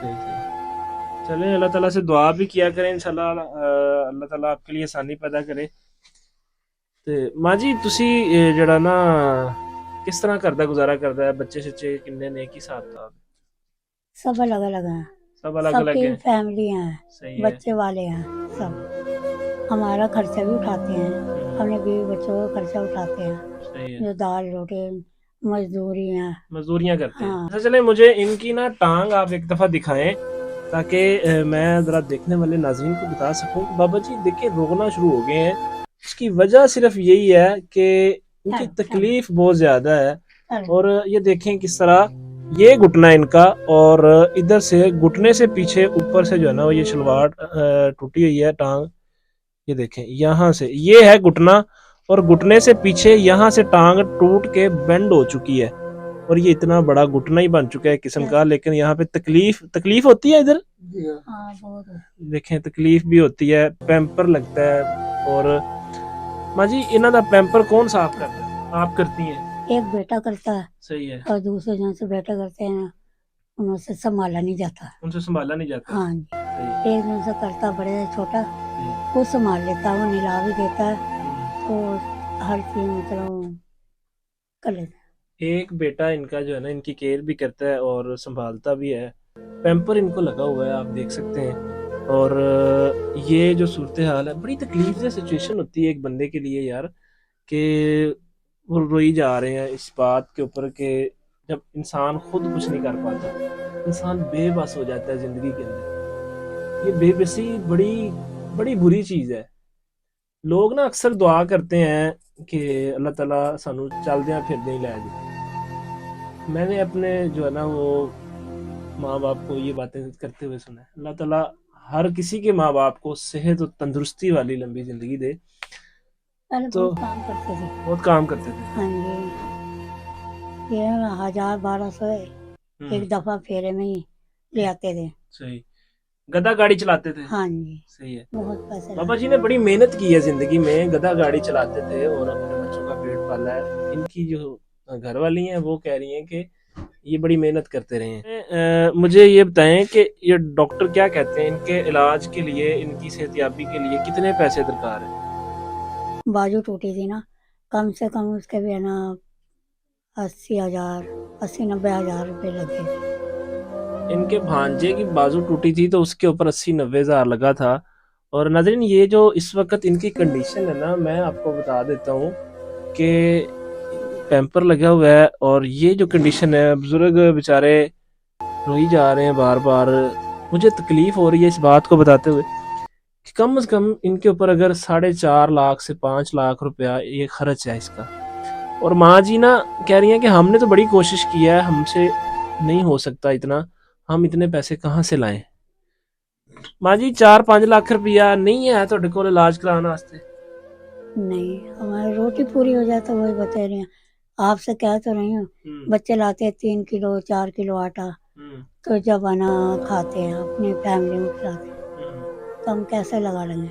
صحیح صحیح. چلیں اللہ تعالیٰ سے دعا بھی کیا کریں انشاءاللہ اللہ تعالیٰ آپ کے لیے آسانی پیدا کرے. تے ماں جی تسی جڑا نا کس طرح کردا گزارا کردا ہے, بچے شچے کنے نے, کی حساب کتاب؟ سب الگ الگ ہیں, سب الگ سب الگ کی ہیں. فیملی ہیں, صحیح ہے. بچے والے ہیں سب. ہمارا خرچہ بھی اٹھاتے ہیں, اپنے بیوی بچوں کا خرچہ اٹھاتے ہیں, صحیح ہے. جو دال روٹی مزدوری ہیں. مزدوریاں کرتے ہیں. ہاں. اچھا چلیں مجھے ان کی نا ٹانگ آپ ایک دفعہ دکھائیں تاکہ میں ذرا دیکھنے والے ناظرین کو بتا سکوں. بابا جی دیکھیں روکنا شروع ہو گئے ہیں, اس کی وجہ صرف یہی ہے کہ ان کی تکلیف بہت زیادہ ہے. اور یہ دیکھیں کس طرح یہ گھٹنا ان کا, اور ادھر سے گھٹنے سے پیچھے اوپر سے جو ہے نا وہ یہ شلوار ٹوٹی ہوئی ہے ٹانگ. یہ دیکھیں یہاں سے یہ ہے گھٹنا, اور گھٹنے سے پیچھے یہاں سے ٹانگ ٹوٹ کے بینڈ ہو چکی ہے, اور یہ اتنا بڑا گھٹنا ہی بن چکا ہے قسم کا. لیکن یہاں پہ تکلیف ہوتی ہے ادھر, دیکھیں تکلیف بھی ہوتی ہے, پیمپر لگتا ہے. اور ماں جی انہاں دا پیمپر کون صاف کرتا ہے؟ آپ کرتی ہیں؟ ایک بیٹا کرتا ہے, صحیح ہے. اور دوسرے جن سے بیٹا کرتے ہیں انہوں سے سنبھالا نہیں جاتا. ان سے سنبھالا نہیں جاتا. ہاں جی, صحیح. ایک جن سے کرتا بڑے چھوٹا, وہ سنبھال لیتا ہے, وہ نلا بھی دیتا ہے, تو ہر چیز مطلب کر لیتا ہے. ایک بیٹا ان کا جو ہے نا ان کی کیئر بھی کرتا ہے اور سنبھالتا بھی ہے. پیمپر ان کو لگا ہوا ہے آپ دیکھ سکتے ہیں. اور یہ جو صورتحال ہے بڑی تکلیف دہ سچویشن ہوتی ہے ایک بندے کے لیے یار, کہ وہ روئی جا رہے ہیں اس بات کے اوپر کہ جب انسان خود کچھ نہیں کر پاتا, انسان بے بس ہو جاتا ہے زندگی کے اندر. یہ بے بسی بڑی بڑی بری چیز ہے. لوگ نا اکثر دعا کرتے ہیں کہ اللہ تعالیٰ سانو چل دیاں پھر دیں لے جائے. میں نے اپنے جو ہے نا وہ ماں باپ کو یہ باتیں کرتے ہوئے سنا ہے. اللہ تعالیٰ ہر کسی کے ماں باپ کو صحت اور تندرستی والی لمبی زندگی دے. تو بہت کام کرتے تھے. بہت کام کرتے تھے. ہاں جی, یہ 1000-1200 ایک دفعہ پھیرے میں ہی لے آتے تھے. صحیح. گدا گاڑی چلاتے تھے. ہاں جی, صحیح ہے. بہت پیسے بابا جی نے بڑی محنت کی ہے زندگی میں, گدا گاڑی چلاتے تھے اور اپنے بچوں کا پیٹ پالا ہے. ان کی جو گھر والی ہیں وہ کہہ رہی ہیں کہ یہ بڑی محنت کرتے رہے ہیں. مجھے یہ بتائیں کہ یہ ڈاکٹر کیا کہتے ہیں ان کے علاج کے لیے, ان کی صحت یابی کے لیے کتنے پیسے درکار ہیں؟ بازو ٹوٹی تھی نا, کم سے کم اس کے بھی ہے نا 80,000-90,000 روپے لگے. ان کے بھانجے کی بازو ٹوٹی تھی تو اس کے اوپر 80-90 ہزار لگا تھا. اور ناظرین یہ جو اس وقت ان کی کنڈیشن ہے نا, میں آپ کو بتا دیتا ہوں کہ پیمپر لگا ہوا ہے, اور یہ جو کنڈیشن ہے بزرگ بیچارے روئی جا رہے ہیں بار بار. مجھے تکلیف ہو رہی ہے اس بات کو بتاتے ہوئے کہ کم از کم ان کے اوپر اگر 4.5 لاکھ سے 5 لاکھ روپیہ یہ خرچ ہے اس کا. اور ماں جی نا کہہ رہی ہیں کہ ہم نے تو بڑی کوشش کی ہے, ہم سے نہیں ہو سکتا اتنا, ہم اتنے پیسے کہاں سے لائیں. ماں جی 4-5 لاکھ روپیہ نہیں ہے تھوڑے کول علاج کرانا واسطے؟ نہیں, ہماری روٹی پوری ہو جائے تو وہی بتا رہی ہیں. آپ سے کہہ تو رہی ہوں, بچے لاتے ہیں 3 کلو 4 کلو آٹا, تو جب آنا کھاتے ہیں اپنی فیملی میں کھلاتے ہیں, تو ہم کیسے لگا لیں گے.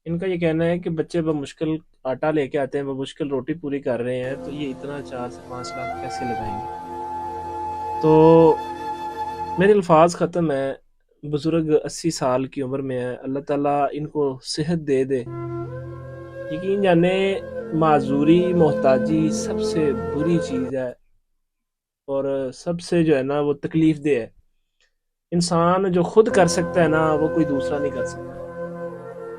ان کا یہ کہنا ہے کہ بچے بمشکل آٹا لے کے آتے ہیں, بمشکل روٹی پوری کر رہے ہیں, تو یہ اتنا 4 سے 5 لاکھ کیسے لگائیں گے. تو میرے الفاظ ختم ہے. بزرگ 80 سال کی عمر میں ہے, اللہ تعالیٰ ان کو صحت دے دے. یقین جانے معذوری محتاجی سب سے بری چیز ہے, اور سب سے جو ہے نا وہ تکلیف دہ ہے. انسان جو خود کر سکتا ہے نا وہ کوئی دوسرا نہیں کر سکتا.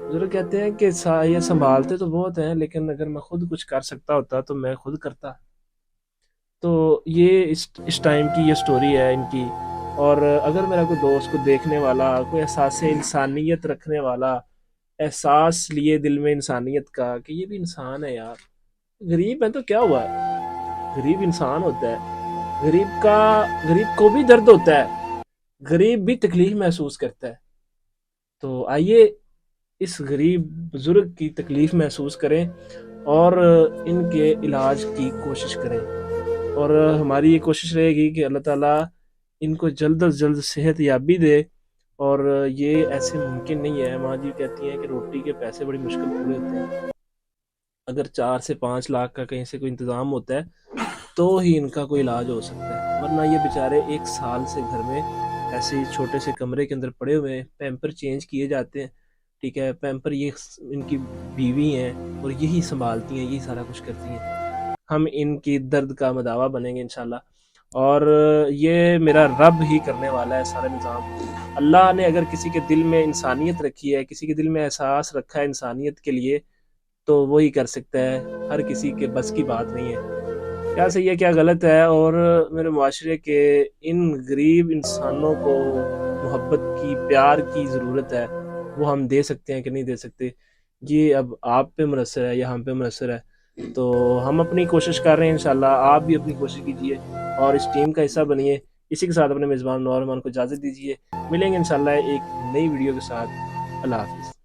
بزرگ کہتے ہیں کہ یہ سنبھالتے تو بہت ہیں, لیکن اگر میں خود کچھ کر سکتا ہوتا تو میں خود کرتا. تو یہ اس ٹائم کی یہ سٹوری ہے ان کی. اور اگر میرا کوئی دوست کو دیکھنے والا, کوئی احساس انسانیت رکھنے والا, احساس لیے دل میں انسانیت کا کہ یہ بھی انسان ہے یار, غریب ہے تو کیا ہوا ہے, غریب انسان ہوتا ہے, غریب کو بھی درد ہوتا ہے, غریب بھی تکلیف محسوس کرتا ہے. تو آئیے اس غریب بزرگ کی تکلیف محسوس کریں اور ان کے علاج کی کوشش کریں. اور ہماری یہ کوشش رہے گی کہ اللہ تعالیٰ ان کو جلد از جلد صحت یابی دے. اور یہ ایسے ممکن نہیں ہے, ماں جی کہتی ہیں کہ روٹی کے پیسے بڑی مشکل پورے ہوتے ہیں. اگر 4 سے 5 لاکھ کا کہیں سے کوئی انتظام ہوتا ہے تو ہی ان کا کوئی علاج ہو سکتا ہے, ورنہ یہ بیچارے 1 سال سے گھر میں ایسے ہی چھوٹے سے کمرے کے اندر پڑے ہوئے ہیں، پیمپر چینج کیے جاتے ہیں، ٹھیک ہے، پیمپر یہ ان کی بیوی ہیں اور یہی سنبھالتی ہیں، یہی سارا کچھ کرتی ہیں۔ ہم ان کی درد کا مداوا بنیں گے انشاءاللہ، اور یہ میرا رب ہی کرنے والا ہے سارا نظام۔ اللہ نے اگر کسی کے دل میں انسانیت رکھی ہے، کسی کے دل میں احساس رکھا ہے انسانیت کے لیے، تو وہی کر سکتا ہے، ہر کسی کے بس کی بات نہیں ہے۔ کیا صحیح ہے کیا غلط ہے، اور میرے معاشرے کے ان غریب انسانوں کو محبت کی، پیار کی ضرورت ہے، وہ ہم دے سکتے ہیں کہ نہیں دے سکتے، یہ اب آپ پہ منحصر ہے یا ہم پہ منحصر ہے۔ تو ہم اپنی کوشش کر رہے ہیں، انشاءاللہ آپ بھی اپنی کوشش کیجئے اور اس ٹیم کا حصہ بنیے۔ اسی کے ساتھ اپنے میزبان نور رحمان کو اجازت دیجیے، ملیں گے انشاءاللہ ایک نئی ویڈیو کے ساتھ۔ اللہ حافظ۔